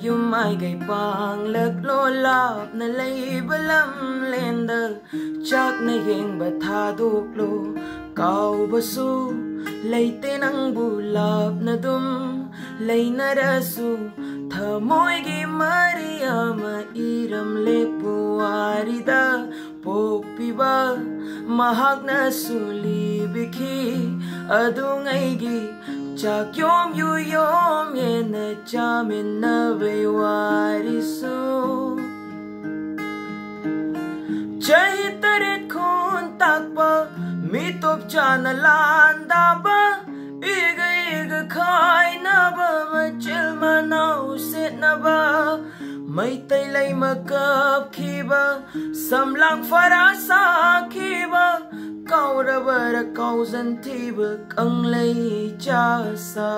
yum ai gai pang lek lo lap na lay balam lender chak na heng ba tha duk lo kau ba su lay tenang bulap na dum lay na rasu tha moi gi maria ma iram le puari da popi ba mahak na suli biki adungai gi chak yom yu yom ye na chamin na ve wari su chai tarit khun takpa mi top chana landa ba iga iga khai na ba ma chil ma nau sit na ba mai tai lai ma kap khi ba sam lang fara sa khi ba kau ra ba ra kau zan thi ba kang lai cha sa